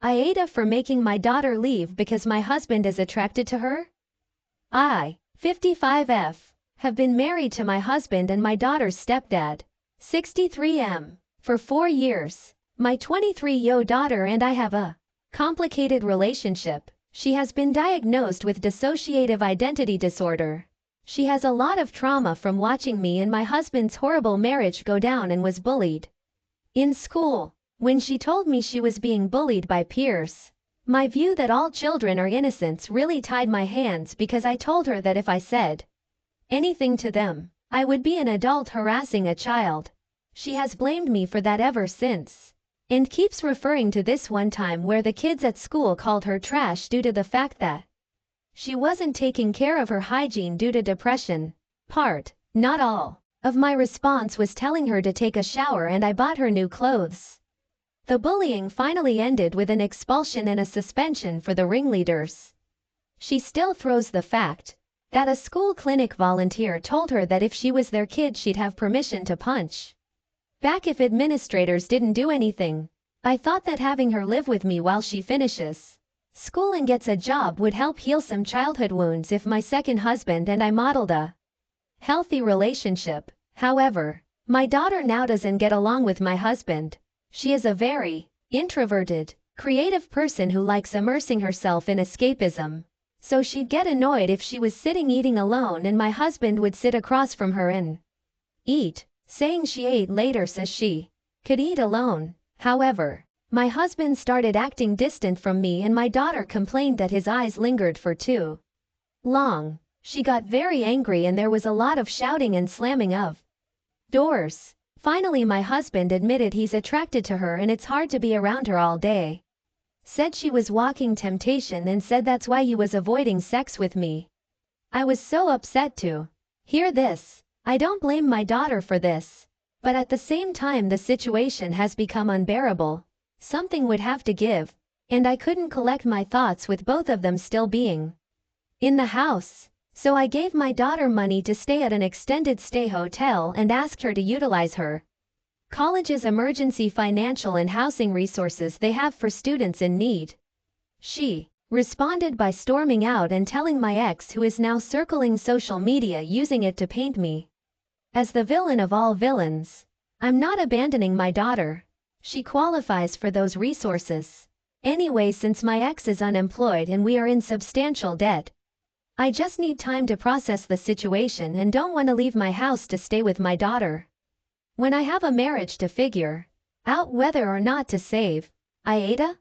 AITA for making my daughter leave because my husband is attracted to her? I, 55F, have been married to my husband and my daughter's stepdad, 63M, for 4 years. My 23-year daughter and I have a complicated relationship. She has been diagnosed with dissociative identity disorder. She has a lot of trauma from watching me and my husband's horrible marriage go down and was bullied in school. When she told me she was being bullied by peers, my view that all children are innocents really tied my hands because I told her that if I said anything to them, I would be an adult harassing a child. She has blamed me for that ever since, and keeps referring to this one time where the kids at school called her trash due to the fact that she wasn't taking care of her hygiene due to depression. Not all, of my response was telling her to take a shower and I bought her new clothes. The bullying finally ended with an expulsion and a suspension for the ringleaders. She still throws the fact that a school clinic volunteer told her that if she was their kid she'd have permission to punch back if administrators didn't do anything. I thought that having her live with me while she finishes school and gets a job would help heal some childhood wounds if my second husband and I modeled a healthy relationship. However, my daughter now doesn't get along with my husband. She is a very introverted, creative person who likes immersing herself in escapism. So she'd get annoyed if she was sitting eating alone and my husband would sit across from her and eat, saying she ate later so she could eat alone. However, my husband started acting distant from me and my daughter complained that his eyes lingered for too long. She got very angry and there was a lot of shouting and slamming of doors. Finally my husband admitted he's attracted to her and it's hard to be around her all day. Said she was walking temptation and said that's why he was avoiding sex with me. I was so upset to hear this. I don't blame my daughter for this, but at the same time the situation has become unbearable. Something would have to give, and I couldn't collect my thoughts with both of them still being in the house. So I gave my daughter money to stay at an extended stay hotel and asked her to utilize her college's emergency financial and housing resources they have for students in need. She responded by storming out and telling my ex, who is now circling social media using it to paint me as the villain of all villains. I'm not abandoning my daughter. She qualifies for those resources anyway since my ex is unemployed and we are in substantial debt. I just need time to process the situation and don't want to leave my house to stay with my daughter when I have a marriage to figure out whether or not to save. AITA?